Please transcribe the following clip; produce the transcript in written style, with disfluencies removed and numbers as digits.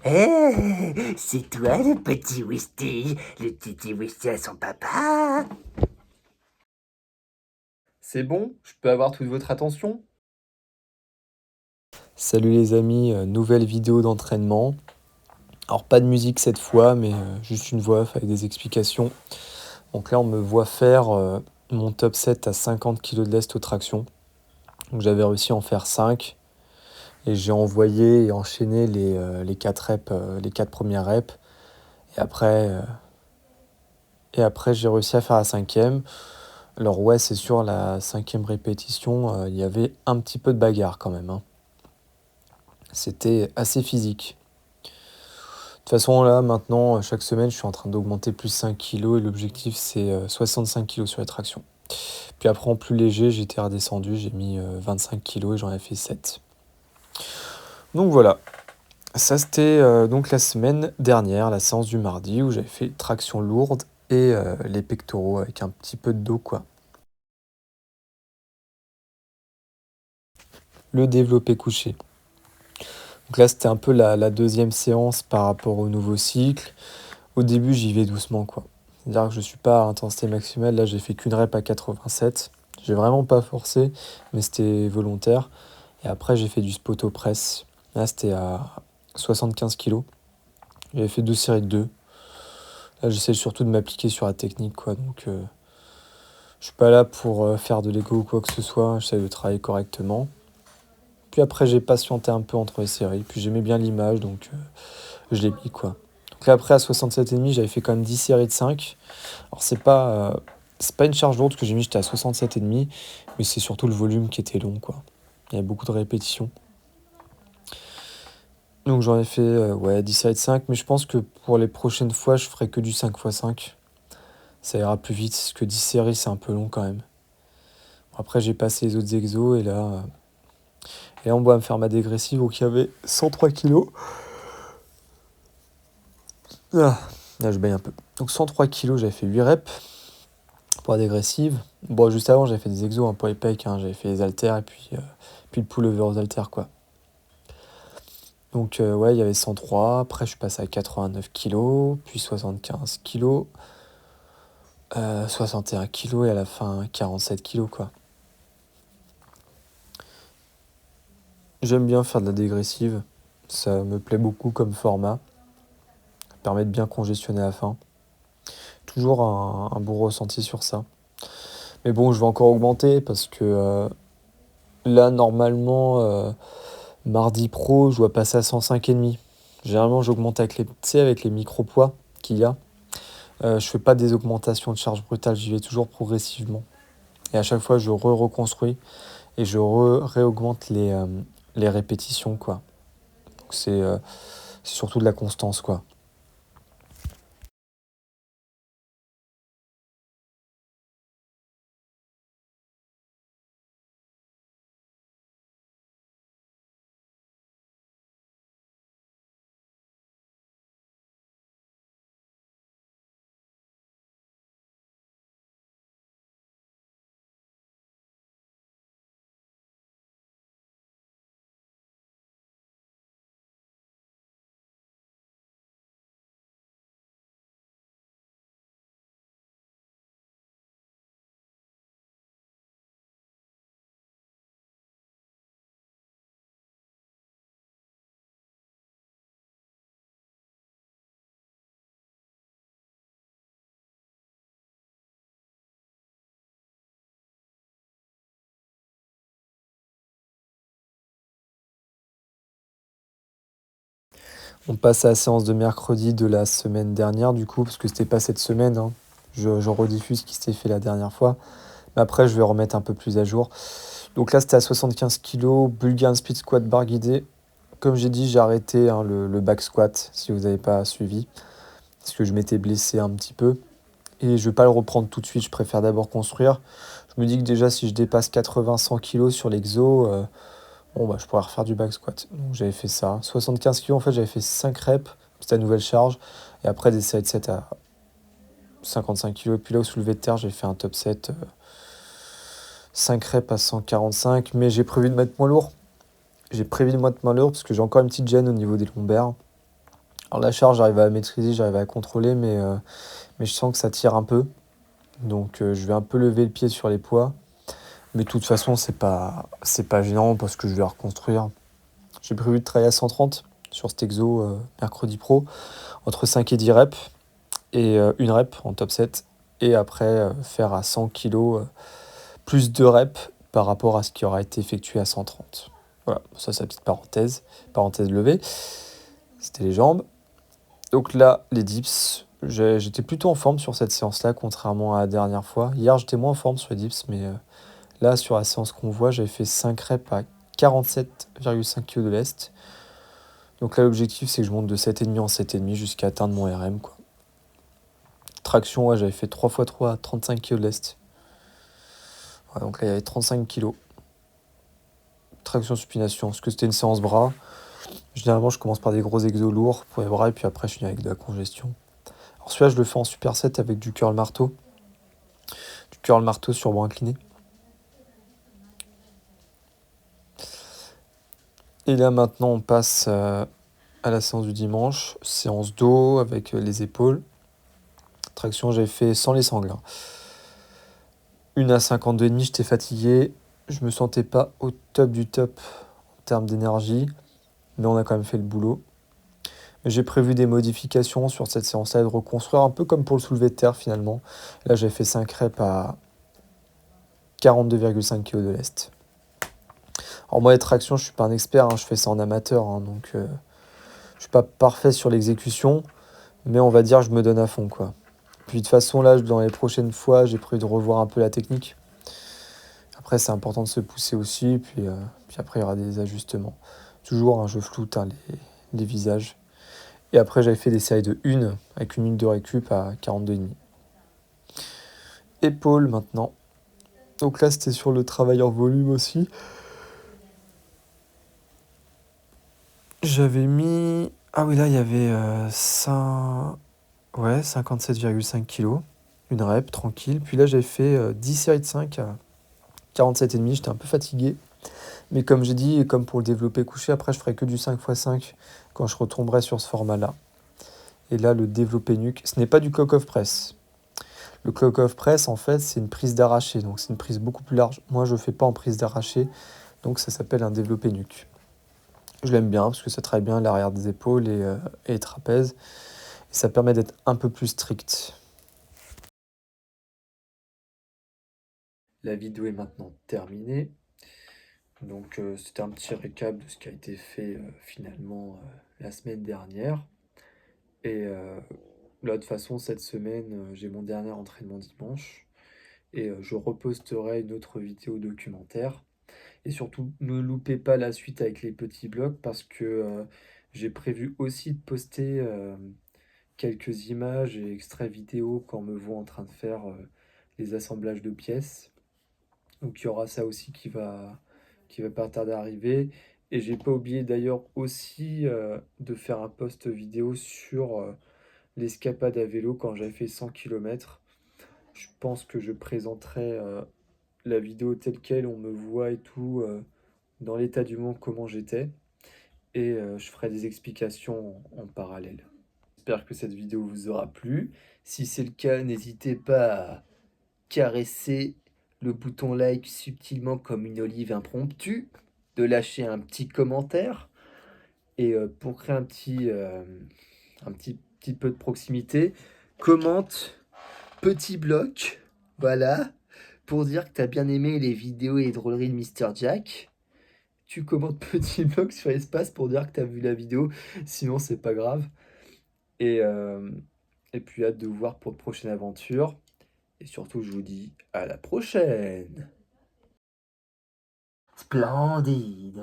C'est toi le petit Wisty, le petit Wisty à son papa. C'est bon, je peux avoir toute votre attention? Salut les amis, nouvelle vidéo d'entraînement. Alors pas de musique cette fois, mais juste une voix off avec des explications. Donc là on me voit faire mon top 7 à 50 kg de lest aux tractions. Donc j'avais réussi à en faire 5 et j'ai envoyé et enchaîné les 4 reps, les 4 premières reps. Et après j'ai réussi à faire la cinquième. Alors ouais, c'est sûr, la cinquième répétition, il y avait un petit peu de bagarre quand même, hein. C'était assez physique. De toute façon, là, maintenant, chaque semaine, je suis en train d'augmenter plus 5 kilos et l'objectif, c'est 65 kilos sur les tractions. Puis après, en plus léger, j'étais redescendu, j'ai mis 25 kilos et j'en ai fait 7. Donc voilà, ça c'était donc la semaine dernière, la séance du mardi, où j'avais fait traction lourde et les pectoraux avec un petit peu de dos, quoi. Le développé couché. Donc là, c'était un peu la deuxième séance par rapport au nouveau cycle. Au début, j'y vais doucement, quoi. C'est-à-dire que je suis pas à intensité maximale. Là, j'ai fait qu'une rep à 87. J'ai vraiment pas forcé, mais c'était volontaire. Et après, j'ai fait du spoto press. Là, c'était à 75 kg. J'avais fait 2 séries de 2. Là, j'essaie surtout de m'appliquer sur la technique, quoi. Donc, je suis pas là pour faire de l'ego ou quoi que ce soit. J'essaie de travailler correctement. Puis après, j'ai patienté un peu entre les séries. Puis j'aimais bien l'image, donc je l'ai mis, quoi. Donc là, après, à 67,5, j'avais fait quand même 10 séries de 5. Alors, c'est pas une charge lourde que j'ai mis, j'étais à 67,5, mais c'est surtout le volume qui était long, quoi. Il y avait beaucoup de répétitions. Donc, j'en ai fait ouais, 10 séries de 5, mais je pense que pour les prochaines fois, je ferai que du 5x5. Ça ira plus vite, parce que 10 séries, c'est un peu long quand même. Après, j'ai passé les autres exos, et là on va me faire ma dégressive, donc il y avait 103 kilos. Ah, là, je baille un peu. Donc, 103 kilos, j'avais fait 8 reps pour la dégressive. Bon, juste avant, j'avais fait des exos pour les pecs, hein. J'avais fait les haltères et puis le pull-over aux haltères, quoi. Donc, ouais, il y avait 103. Après, je suis passé à 89 kilos, puis 75 kilos, 61 kilos et à la fin 47 kilos, quoi. J'aime bien faire de la dégressive. Ça me plaît beaucoup comme format. Ça permet de bien congestionner à la fin. Toujours un bon ressenti sur ça. Mais bon, je vais encore augmenter parce que là, normalement, mardi pro, je dois passer à 105,5. Généralement, j'augmente avec tu sais, avec les micro-poids qu'il y a. Je fais pas des augmentations de charge brutale, j'y vais toujours progressivement. Et à chaque fois, je reconstruis et je réaugmente les répétitions, quoi. Donc c'est surtout de la constance, quoi. On passe à la séance de mercredi de la semaine dernière, du coup, parce que c'était pas cette semaine, hein. Je rediffuse ce qui s'était fait la dernière fois. Mais après, je vais remettre un peu plus à jour. Donc là, c'était à 75 kg, Bulgarian Split Squat barre guidée. Comme j'ai dit, j'ai arrêté hein, le back squat, si vous n'avez pas suivi, parce que je m'étais blessé un petit peu. Et je vais pas le reprendre tout de suite, je préfère d'abord construire. Je me dis que déjà, si je dépasse 80-100 kg sur l'exo, bon, bah, je pourrais refaire du back squat. Donc j'avais fait ça. 75 kg, en fait, j'avais fait 5 reps, c'était la nouvelle charge. Et après, des séries de 7 à 55 kg. Et puis là, au soulevé de terre, j'ai fait un top 7, 5 reps à 145. Mais j'ai prévu de mettre moins lourd. J'ai prévu de mettre moins lourd parce que j'ai encore une petite gêne au niveau des lombaires. Alors la charge, j'arrive à la maîtriser, j'arrive à la contrôler, mais je sens que ça tire un peu. Donc je vais un peu lever le pied sur les poids. Mais de toute façon, c'est pas gênant parce que je vais reconstruire. J'ai prévu de travailler à 130 sur cet exo mercredi pro, entre 5 et 10 reps, et une rep en top 7. Et après, faire à 100 kg plus 2 reps par rapport à ce qui aura été effectué à 130. Voilà, ça c'est la petite parenthèse levée. C'était les jambes. Donc là, les dips, j'étais plutôt en forme sur cette séance-là, contrairement à la dernière fois. Hier, j'étais moins en forme sur les dips, mais là, sur la séance qu'on voit, j'avais fait 5 reps à 47,5 kg de lest. Donc là, l'objectif, c'est que je monte de 7,5 en 7,5 jusqu'à atteindre mon RM, quoi. Traction, ouais, j'avais fait 3 x 3 à 35 kg de lest. Ouais, donc là, il y avait 35 kg. Traction supination, parce que c'était une séance bras. Généralement, je commence par des gros exos lourds pour les bras, et puis après, je finis avec de la congestion. Alors celui-là, je le fais en superset avec du curl marteau. Du curl marteau sur bras incliné. Et là, maintenant, on passe à la séance du dimanche. Séance dos avec les épaules. Traction, j'avais fait sans les sangles. Une à 52,5, j'étais fatigué. Je me sentais pas au top du top en termes d'énergie. Mais on a quand même fait le boulot. J'ai prévu des modifications sur cette séance-là et de reconstruire un peu comme pour le soulevé de terre finalement. Là, j'ai fait 5 reps à 42,5 kg de lest. Alors moi, les tractions, je suis pas un expert, hein, je fais ça en amateur, hein, donc je suis pas parfait sur l'exécution, mais on va dire que je me donne à fond, quoi. Puis de toute façon, là, dans les prochaines fois, j'ai prévu de revoir un peu la technique. Après, c'est important de se pousser aussi, puis après, il y aura des ajustements. Toujours, hein, je floute hein, les visages. Et après, j'avais fait des séries de 1 avec une minute de récup à 42,5. Épaules maintenant. Donc là, c'était sur le travail en volume aussi. J'avais mis... Ah oui, là, il y avait 57,5 kg. Une rep, tranquille. Puis là, j'avais fait 10 séries de 5 à 47,5. J'étais un peu fatigué. Mais comme j'ai dit, et comme pour le développé couché, après, je ferai que du 5x5 quand je retomberai sur ce format-là. Et là, le développé nuque, ce n'est pas du cock-off press. Le cock-off press, en fait, c'est une prise d'arraché. Donc, c'est une prise beaucoup plus large. Moi, je ne fais pas en prise d'arraché. Donc, ça s'appelle un développé nuque. Je l'aime bien parce que ça travaille bien l'arrière des épaules et les trapèzes. Et ça permet d'être un peu plus strict. La vidéo est maintenant terminée. Donc c'était un petit récap de ce qui a été fait finalement la semaine dernière. Et là de toute façon cette semaine j'ai mon dernier entraînement dimanche. Et je reposterai une autre vidéo documentaire. Et surtout ne loupez pas la suite avec les petits blocs parce que j'ai prévu aussi de poster quelques images et extraits vidéo quand on me voit en train de faire les assemblages de pièces. Donc il y aura ça aussi qui va pas tarder à arriver. Et j'ai pas oublié d'ailleurs aussi de faire un post vidéo sur l'escapade à vélo quand j'avais fait 100 km. Je pense que je présenterai la vidéo telle quelle, on me voit et tout, dans l'état du monde comment j'étais. Et je ferai des explications en parallèle. J'espère que cette vidéo vous aura plu. Si c'est le cas, n'hésitez pas à caresser le bouton like subtilement comme une olive impromptue, de lâcher un petit commentaire et pour créer un petit peu de proximité, commente petit bloc, voilà, pour dire que tu as bien aimé les vidéos et les drôleries de Mister Jack. Tu commentes petit bloc sur l'espace pour dire que tu as vu la vidéo, sinon c'est pas grave. Et, euh, et puis hâte de vous voir pour de prochaines aventures. Et surtout, je vous dis à la prochaine. Splendide.